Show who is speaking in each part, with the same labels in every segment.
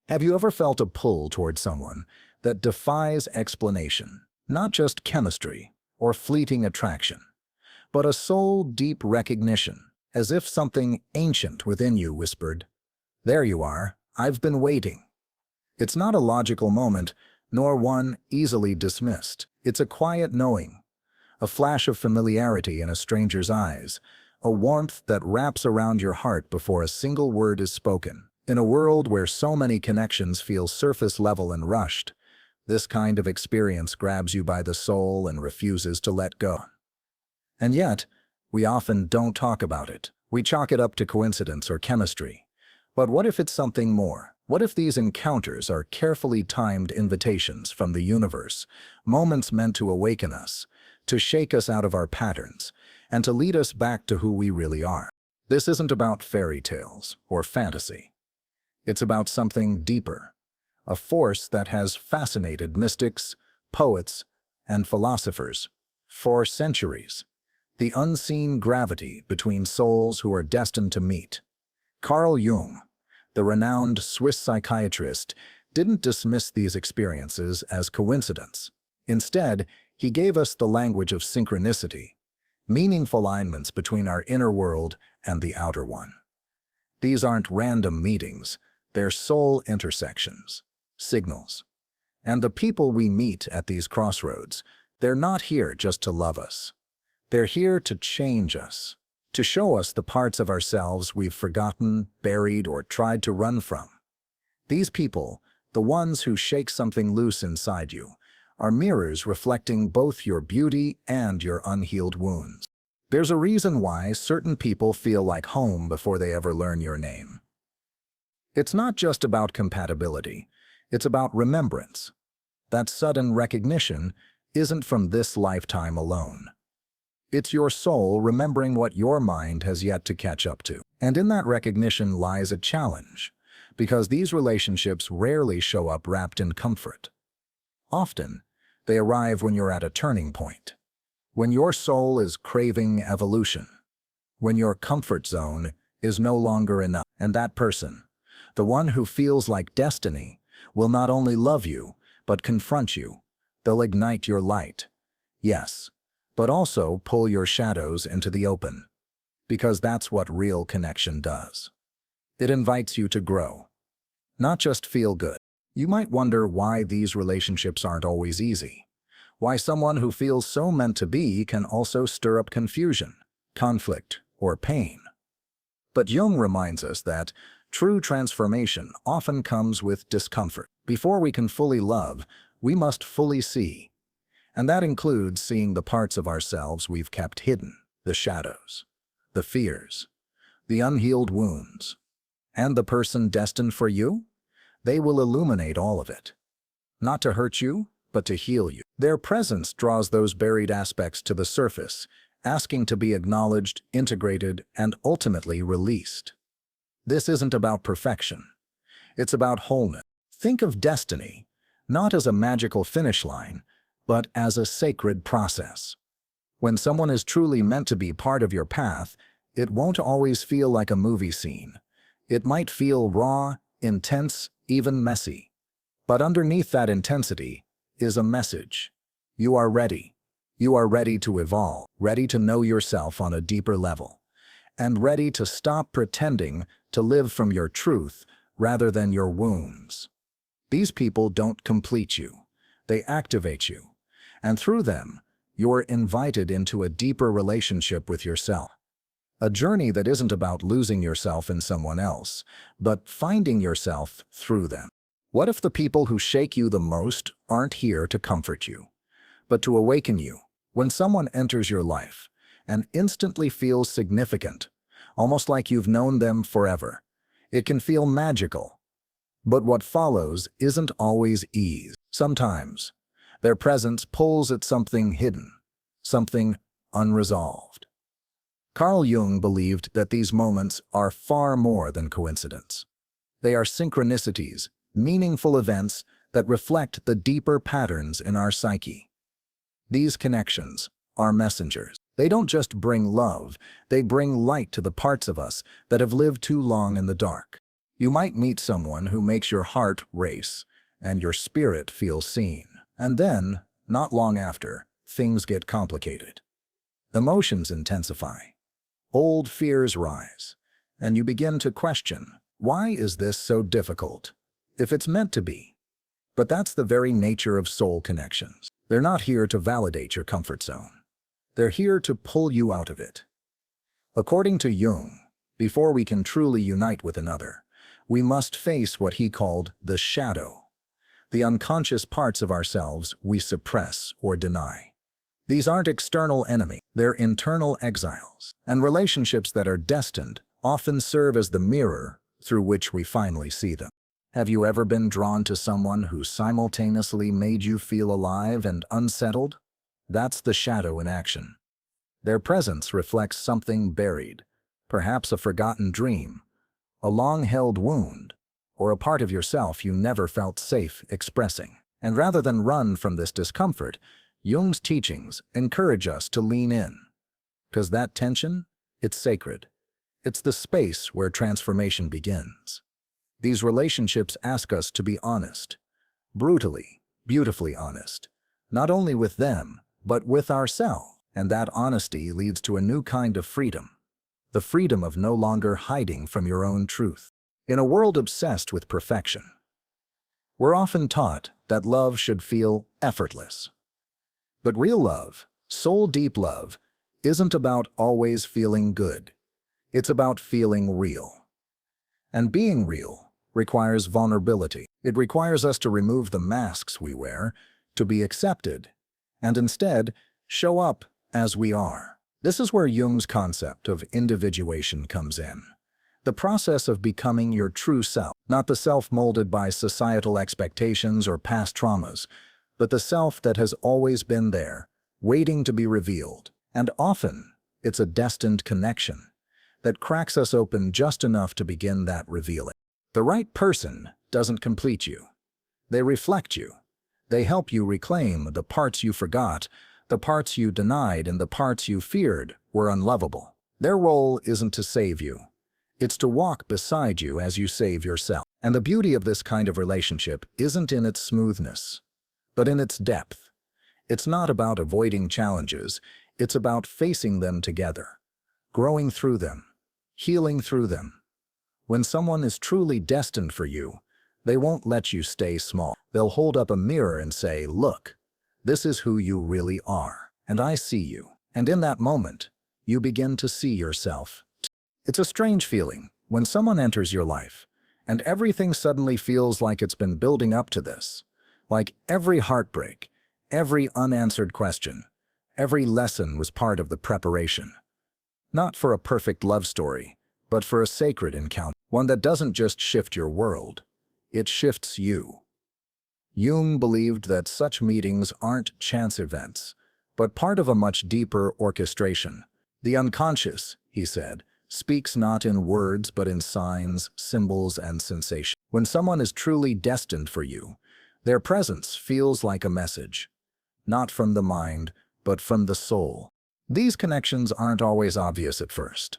Speaker 1: Have you ever felt a pull toward someone that defies explanation? Not just chemistry or fleeting attraction, but a soul-deep recognition, as if something ancient within you whispered, "There you are, I've been waiting." It's not a logical moment, nor one easily dismissed. It's a quiet knowing, a flash of familiarity in a stranger's eyes, a warmth that wraps around your heart before a single word is spoken. In a world where so many connections feel surface level and rushed, this kind of experience grabs you by the soul and refuses to let go. And yet, we often don't talk about it. We chalk it up to coincidence or chemistry. But what if it's something more? What if these encounters are carefully timed invitations from the universe, moments meant to awaken us, to shake us out of our patterns, and to lead us back to who we really are? This isn't about fairy tales or fantasy. It's about something deeper, a force that has fascinated mystics, poets, and philosophers for centuries. The unseen gravity between souls who are destined to meet. Carl Jung, the renowned Swiss psychiatrist, didn't dismiss these experiences as coincidence. Instead, he gave us the language of synchronicity, meaningful alignments between our inner world and the outer one. These aren't random meetings, they're soul intersections, signals. And the people we meet at these crossroads, they're not here just to love us. They're here to change us, to show us the parts of ourselves we've forgotten, buried, or tried to run from. These people, the ones who shake something loose inside you, are mirrors reflecting both your beauty and your unhealed wounds. There's a reason why certain people feel like home before they ever learn your name. It's not just about compatibility, it's about remembrance. That sudden recognition isn't from this lifetime alone. It's your soul remembering what your mind has yet to catch up to. And in that recognition lies a challenge, because these relationships rarely show up wrapped in comfort. Often, they arrive when you're at a turning point, when your soul is craving evolution, when your comfort zone is no longer enough. And that person, the one who feels like destiny, will not only love you, but confront you. They'll ignite your light. Yes, but also pull your shadows into the open, because that's what real connection does. It invites you to grow, not just feel good. You might wonder why these relationships aren't always easy, why someone who feels so meant to be can also stir up confusion, conflict, or pain. But Jung reminds us that true transformation often comes with discomfort. Before we can fully love, we must fully see. And that includes seeing the parts of ourselves we've kept hidden, the shadows, the fears, the unhealed wounds. And the person destined for you? They will illuminate all of it. Not to hurt you, but to heal you. Their presence draws those buried aspects to the surface, asking to be acknowledged, integrated, and ultimately released. This isn't about perfection. It's about wholeness. Think of destiny, not as a magical finish line, but as a sacred process. When someone is truly meant to be part of your path, it won't always feel like a movie scene. It might feel raw, intense, even messy. But underneath that intensity is a message. You are ready. You are ready to evolve, ready to know yourself on a deeper level, and ready to stop pretending to live from your truth rather than your wounds. These people don't complete you. They activate you. And through them, you're invited into a deeper relationship with yourself. A journey that isn't about losing yourself in someone else, but finding yourself through them. What if the people who shake you the most aren't here to comfort you, but to awaken you? When someone enters your life and instantly feels significant, almost like you've known them forever, it can feel magical. But what follows isn't always ease. Sometimes, their presence pulls at something hidden, something unresolved. Carl Jung believed that these moments are far more than coincidence. They are synchronicities, meaningful events that reflect the deeper patterns in our psyche. These connections are messengers. They don't just bring love, they bring light to the parts of us that have lived too long in the dark. You might meet someone who makes your heart race and your spirit feel seen. And then, not long after, things get complicated. Emotions intensify. Old fears rise, and you begin to question, why is this so difficult? If it's meant to be. But that's the very nature of soul connections. They're not here to validate your comfort zone. They're here to pull you out of it. According to Jung, before we can truly unite with another, we must face what he called the shadow, the unconscious parts of ourselves we suppress or deny. These aren't external enemies, they're internal exiles. And relationships that are destined often serve as the mirror through which we finally see them. Have you ever been drawn to someone who simultaneously made you feel alive and unsettled? That's the shadow in action. Their presence reflects something buried, perhaps a forgotten dream, a long-held wound, or a part of yourself you never felt safe expressing. And rather than run from this discomfort, Jung's teachings encourage us to lean in. Because that tension, it's sacred. It's the space where transformation begins. These relationships ask us to be honest, brutally, beautifully honest, not only with them, but with ourselves. And that honesty leads to a new kind of freedom, the freedom of no longer hiding from your own truth. In a world obsessed with perfection, we're often taught that love should feel effortless. But real love, soul-deep love, isn't about always feeling good. It's about feeling real. And being real requires vulnerability. It requires us to remove the masks we wear, to be accepted, and instead show up as we are. This is where Jung's concept of individuation comes in. The process of becoming your true self, not the self molded by societal expectations or past traumas, but the self that has always been there, waiting to be revealed. And often, it's a destined connection that cracks us open just enough to begin that revealing. The right person doesn't complete you. They reflect you. They help you reclaim the parts you forgot, the parts you denied, and the parts you feared were unlovable. Their role isn't to save you. It's to walk beside you as you save yourself. And the beauty of this kind of relationship isn't in its smoothness, but in its depth. It's not about avoiding challenges. It's about facing them together, growing through them, healing through them. When someone is truly destined for you, they won't let you stay small. They'll hold up a mirror and say, look, this is who you really are, and I see you. And in that moment, you begin to see yourself. It's a strange feeling when someone enters your life, and everything suddenly feels like it's been building up to this. Like every heartbreak, every unanswered question, every lesson was part of the preparation. Not for a perfect love story, but for a sacred encounter. One that doesn't just shift your world, it shifts you. Jung believed that such meetings aren't chance events, but part of a much deeper orchestration. The unconscious, he said, speaks not in words but in signs, symbols, and sensation. When someone is truly destined for you, their presence feels like a message, not from the mind, but from the soul. These connections aren't always obvious at first.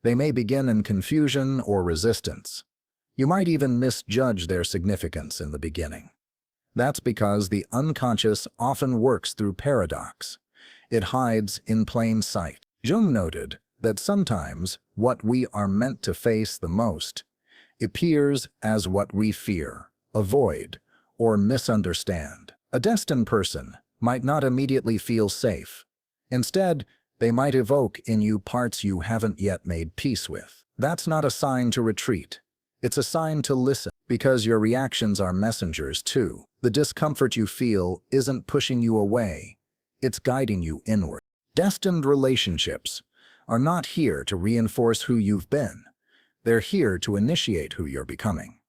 Speaker 1: They may begin in confusion or resistance. You might even misjudge their significance in the beginning. That's because the unconscious often works through paradox. It hides in plain sight. Jung noted that sometimes what we are meant to face the most appears as what we fear, avoid, or misunderstand. A destined person might not immediately feel safe. Instead, they might evoke in you parts you haven't yet made peace with. That's not a sign to retreat. It's a sign to listen, because your reactions are messengers too. The discomfort you feel isn't pushing you away. It's guiding you inward. Destined relationships are not here to reinforce who you've been. They're here to initiate who you're becoming.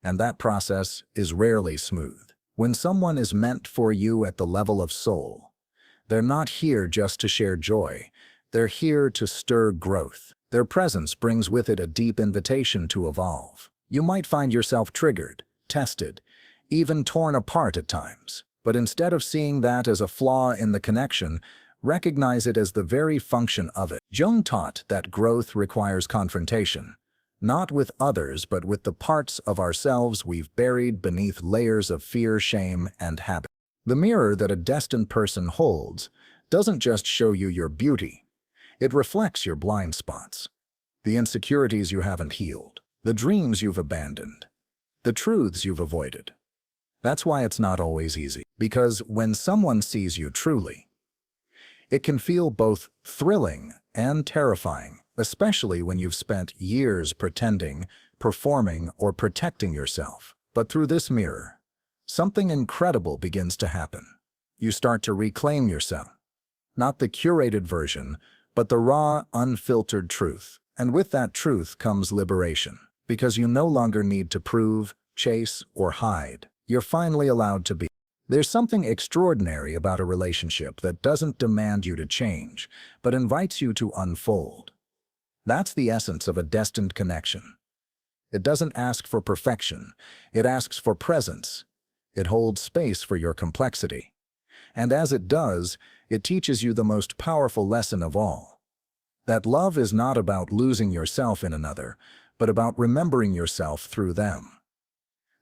Speaker 1: And that process is rarely smooth. When someone is meant for you at the level of soul, they're not here just to share joy. They're here to stir growth. Their presence brings with it a deep invitation to evolve. You might find yourself triggered, tested, even torn apart at times. But instead of seeing that as a flaw in the connection, recognize it as the very function of it. Jung taught that growth requires confrontation, Not with others, but with the parts of ourselves we've buried beneath layers of fear, shame, and habit. The mirror that a destined person holds doesn't just show you your beauty. It reflects your blind spots, the insecurities you haven't healed, the dreams you've abandoned, the truths you've avoided. That's why it's not always easy, because when someone sees you truly, it can feel both thrilling and terrifying, especially when you've spent years pretending, performing, or protecting yourself. But through this mirror, something incredible begins to happen. You start to reclaim yourself. Not the curated version, but the raw, unfiltered truth. And with that truth comes liberation, because you no longer need to prove, chase, or hide. You're finally allowed to be. There's something extraordinary about a relationship that doesn't demand you to change, but invites you to unfold. That's the essence of a destined connection. It doesn't ask for perfection. It asks for presence. It holds space for your complexity. And as it does, it teaches you the most powerful lesson of all. That love is not about losing yourself in another, but about remembering yourself through them.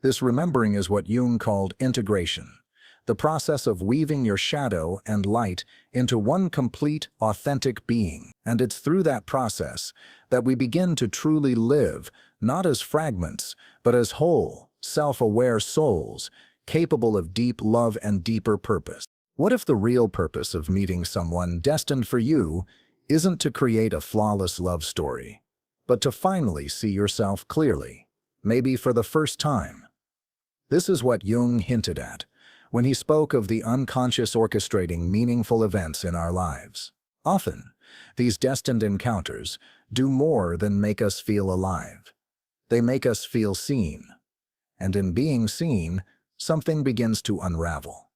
Speaker 1: This remembering is what Jung called integration, the process of weaving your shadow and light into one complete, authentic being. And it's through that process that we begin to truly live, not as fragments, but as whole, self-aware souls, capable of deep love and deeper purpose. What if the real purpose of meeting someone destined for you isn't to create a flawless love story, but to finally see yourself clearly, maybe for the first time? This is what Jung hinted at when he spoke of the unconscious orchestrating meaningful events in our lives. Often, these destined encounters do more than make us feel alive. They make us feel seen. And in being seen, something begins to unravel.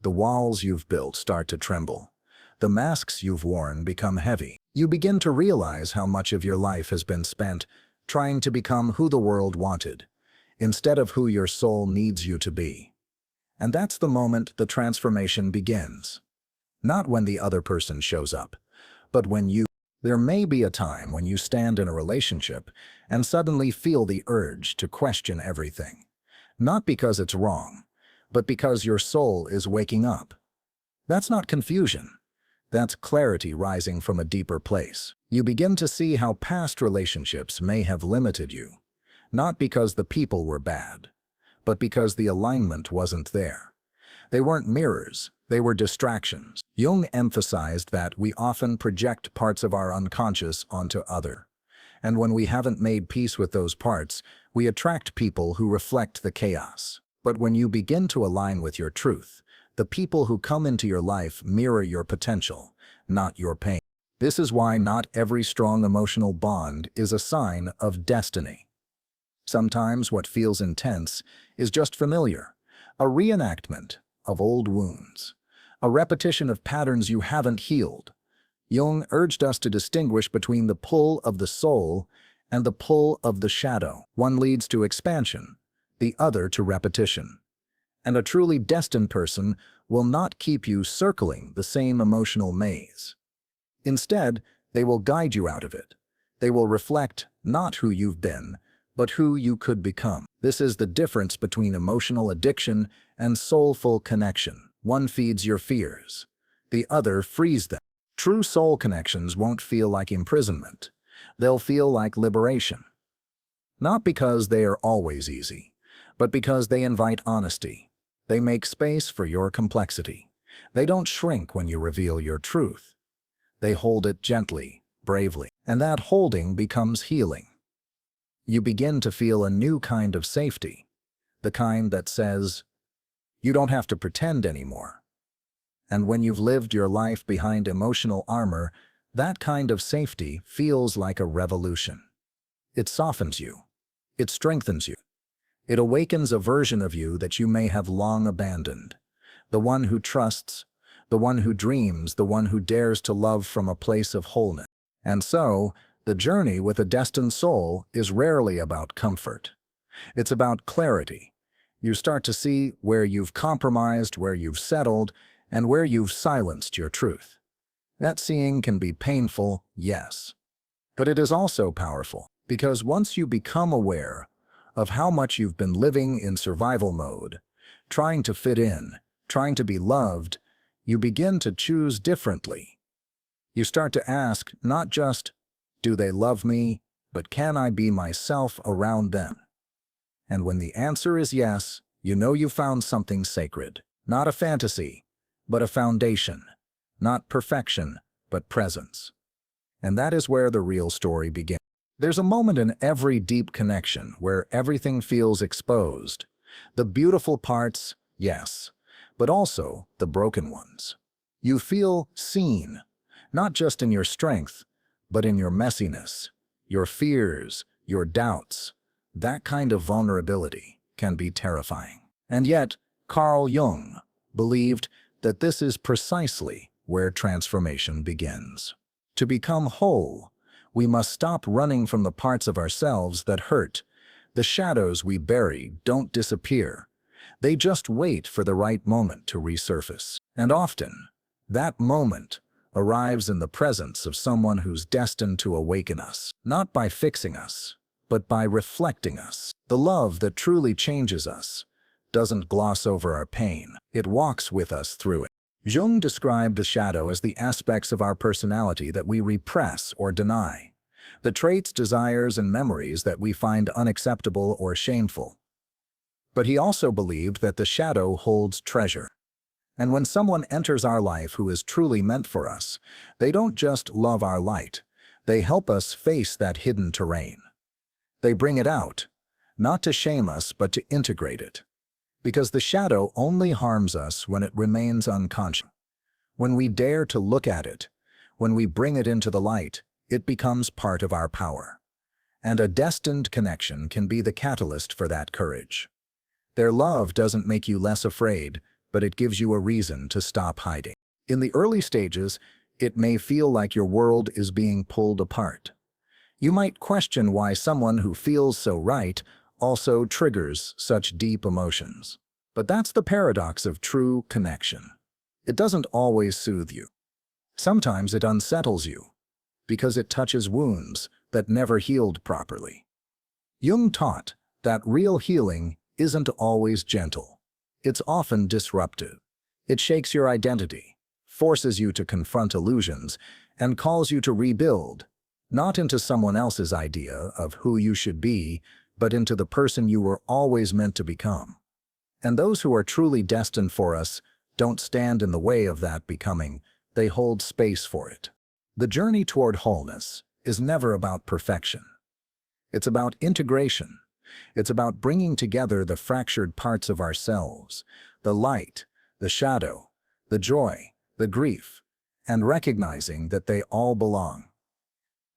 Speaker 1: The walls you've built start to tremble. The masks you've worn become heavy. You begin to realize how much of your life has been spent trying to become who the world wanted, instead of who your soul needs you to be. And that's the moment the transformation begins. Not when the other person shows up, but when you. There may be a time when you stand in a relationship and suddenly feel the urge to question everything. Not because it's wrong, but because your soul is waking up. That's not confusion. That's clarity rising from a deeper place. You begin to see how past relationships may have limited you, not because the people were bad, but because the alignment wasn't there. They weren't mirrors, they were distractions. Jung emphasized that we often project parts of our unconscious onto others. And when we haven't made peace with those parts, we attract people who reflect the chaos. But when you begin to align with your truth, the people who come into your life mirror your potential, not your pain. This is why not every strong emotional bond is a sign of destiny. Sometimes what feels intense is just familiar, a reenactment of old wounds, a repetition of patterns you haven't healed. Jung urged us to distinguish between the pull of the soul and the pull of the shadow. One leads to expansion, the other to repetition. And a truly destined person will not keep you circling the same emotional maze. Instead, they will guide you out of it. They will reflect not who you've been, but who you could become. This is the difference between emotional addiction and soulful connection. One feeds your fears, the other frees them. True soul connections won't feel like imprisonment. They'll feel like liberation. Not because they are always easy, but because they invite honesty. They make space for your complexity. They don't shrink when you reveal your truth. They hold it gently, bravely, and that holding becomes healing. You begin to feel a new kind of safety, the kind that says, you don't have to pretend anymore. And when you've lived your life behind emotional armor, that kind of safety feels like a revolution. It softens you. It strengthens you. It awakens a version of you that you may have long abandoned. The one who trusts, the one who dreams, the one who dares to love from a place of wholeness. And so, the journey with a destined soul is rarely about comfort. It's about clarity. You start to see where you've compromised, where you've settled, and where you've silenced your truth. That seeing can be painful, yes. But it is also powerful, Because once you become aware of how much you've been living in survival mode, trying to fit in, trying to be loved, you begin to choose differently. You start to ask not just, do they love me, but can I be myself around them? And when the answer is yes, you know you found something sacred. Not a fantasy, but a foundation. Not perfection, but presence. And that is where the real story begins. There's a moment in every deep connection where everything feels exposed. The beautiful parts, yes, but also the broken ones. You feel seen, not just in your strength, but in your messiness, your fears, your doubts. That kind of vulnerability can be terrifying. And yet, Carl Jung believed that this is precisely where transformation begins. To become whole, we must stop running from the parts of ourselves that hurt. The shadows we bury don't disappear. They just wait for the right moment to resurface. And often, that moment arrives in the presence of someone who's destined to awaken us, not by fixing us, but by reflecting us. The love that truly changes us doesn't gloss over our pain. It walks with us through it. Jung described the shadow as the aspects of our personality that we repress or deny, the traits, desires, and memories that we find unacceptable or shameful. But he also believed that the shadow holds treasure. And when someone enters our life who is truly meant for us, they don't just love our light, they help us face that hidden terrain. They bring it out, not to shame us, but to integrate it. Because the shadow only harms us when it remains unconscious. When we dare to look at it, when we bring it into the light, it becomes part of our power. And a destined connection can be the catalyst for that courage. Their love doesn't make you less afraid, but it gives you a reason to stop hiding. In the early stages, it may feel like your world is being pulled apart. You might question why someone who feels so right also triggers such deep emotions. But that's the paradox of true connection. It doesn't always soothe you. Sometimes it unsettles you, because it touches wounds that never healed properly. Jung taught that real healing isn't always gentle. It's often disruptive. It shakes your identity, forces you to confront illusions, and calls you to rebuild, not into someone else's idea of who you should be, but into the person you were always meant to become. And those who are truly destined for us don't stand in the way of that becoming, they hold space for it. The journey toward wholeness is never about perfection. It's about integration. It's about bringing together the fractured parts of ourselves, the light, the shadow, the joy, the grief, and recognizing that they all belong.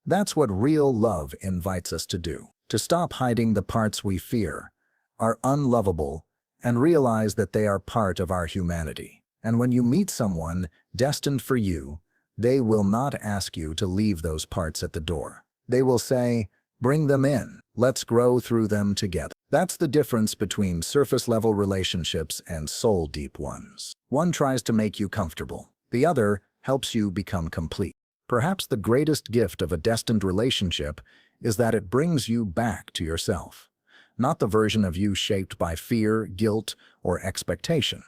Speaker 1: That's what real love invites us to do. To stop hiding the parts we fear, are unlovable, and realize that they are part of our humanity. And when you meet someone destined for you, they will not ask you to leave those parts at the door. They will say, bring them in, let's grow through them together. That's the difference between surface-level relationships and soul-deep ones. One tries to make you comfortable. The other helps you become complete. Perhaps the greatest gift of a destined relationship is that it brings you back to yourself, not the version of you shaped by fear, guilt, or expectation,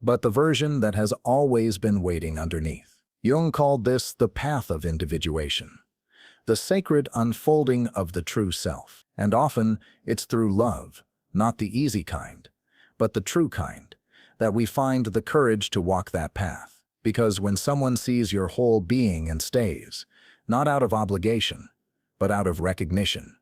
Speaker 1: but the version that has always been waiting underneath. Jung called this the path of individuation, the sacred unfolding of the true self. And often it's through love, not the easy kind, but the true kind, that we find the courage to walk that path. Because when someone sees your whole being and stays, not out of obligation, but out of recognition,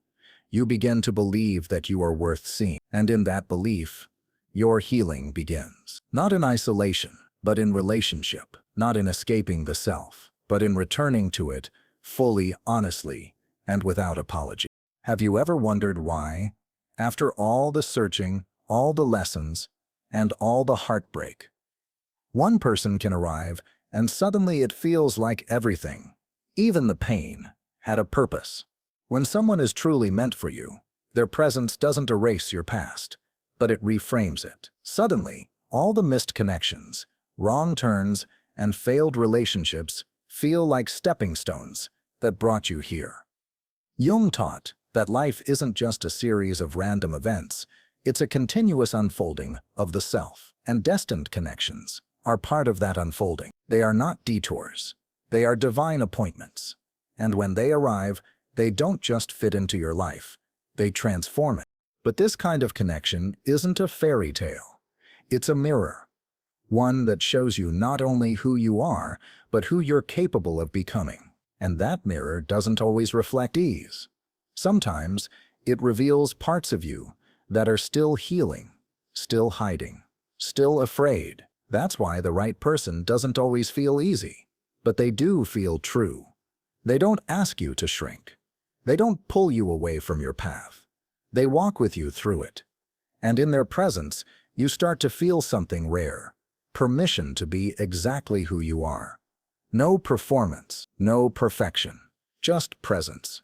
Speaker 1: you begin to believe that you are worth seeing. And in that belief, your healing begins. Not in isolation, but in relationship. Not in escaping the self, but in returning to it fully, honestly, and without apology. Have you ever wondered why, after all the searching, all the lessons, and all the heartbreak, one person can arrive and suddenly it feels like everything, even the pain, had a purpose? When someone is truly meant for you, their presence doesn't erase your past, but it reframes it. Suddenly, all the missed connections, wrong turns, and failed relationships feel like stepping stones that brought you here. Jung taught that life isn't just a series of random events, it's a continuous unfolding of the self, and destined connections are part of that unfolding. They are not detours. They are divine appointments. And when they arrive, they don't just fit into your life, they transform it. But this kind of connection isn't a fairy tale. It's a mirror, one that shows you not only who you are, but who you're capable of becoming. And that mirror doesn't always reflect ease. Sometimes it reveals parts of you that are still healing, still hiding, still afraid. That's why the right person doesn't always feel easy, but they do feel true. They don't ask you to shrink. They don't pull you away from your path. They walk with you through it. And in their presence, you start to feel something rare, permission to be exactly who you are. No performance, no perfection, just presence.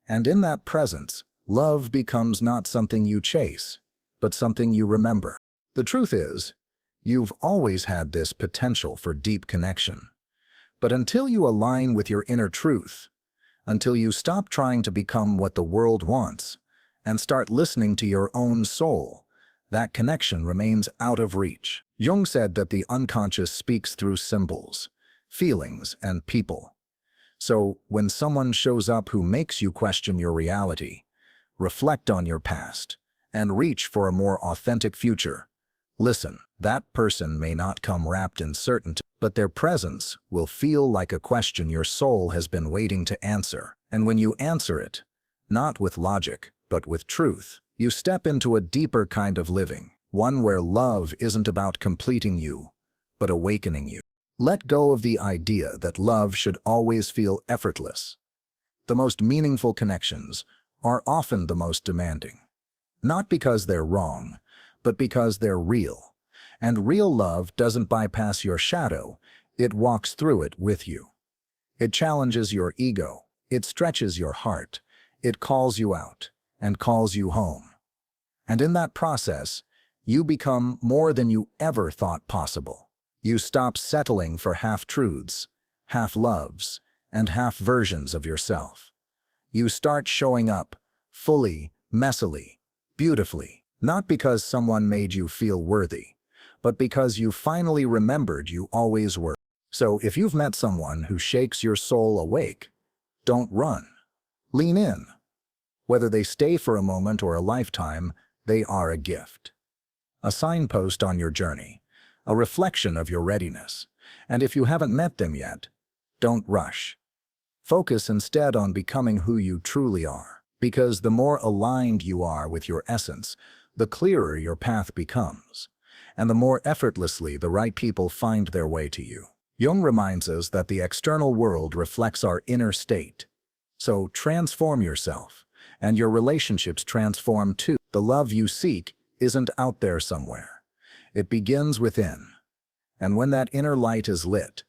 Speaker 1: And in that presence, love becomes not something you chase, but something you remember. The truth is, you've always had this potential for deep connection. But until you align with your inner truth, until you stop trying to become what the world wants, and start listening to your own soul, that connection remains out of reach. Jung said that the unconscious speaks through symbols, feelings, and people. So, when someone shows up who makes you question your reality, reflect on your past, and reach for a more authentic future, listen. That person may not come wrapped in certainty, but their presence will feel like a question your soul has been waiting to answer. And when you answer it, not with logic, but with truth, you step into a deeper kind of living, one where love isn't about completing you, but awakening you. Let go of the idea that love should always feel effortless. The most meaningful connections are often the most demanding. Not because they're wrong, but because they're real. And real love doesn't bypass your shadow, it walks through it with you. It challenges your ego, it stretches your heart, it calls you out, and calls you home. And in that process, you become more than you ever thought possible. You stop settling for half-truths, half-loves, and half-versions of yourself. You start showing up, fully, messily, beautifully, not because someone made you feel worthy, but because you finally remembered you always were. So if you've met someone who shakes your soul awake, don't run. Lean in. Whether they stay for a moment or a lifetime, they are a gift. A signpost on your journey, a reflection of your readiness. And if you haven't met them yet, don't rush. Focus instead on becoming who you truly are, because the more aligned you are with your essence, the clearer your path becomes, and the more effortlessly the right people find their way to you. Jung reminds us that the external world reflects our inner state. So transform yourself, and your relationships transform too. The love you seek isn't out there somewhere. It begins within. And when that inner light is lit,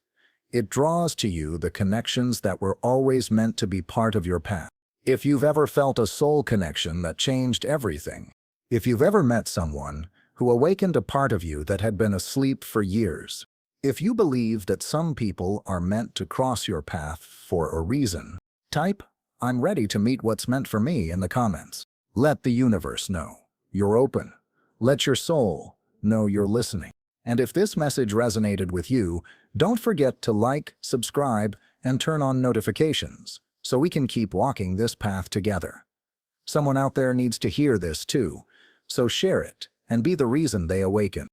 Speaker 1: it draws to you the connections that were always meant to be part of your path. If you've ever felt a soul connection that changed everything, if you've ever met someone who awakened a part of you that had been asleep for years, if you believe that some people are meant to cross your path for a reason, type, "I'm ready to meet what's meant for me" in the comments. Let the universe know you're open. Let your soul know you're listening. And if this message resonated with you, don't forget to like, subscribe, and turn on notifications so we can keep walking this path together. Someone out there needs to hear this too, so share it and be the reason they awaken.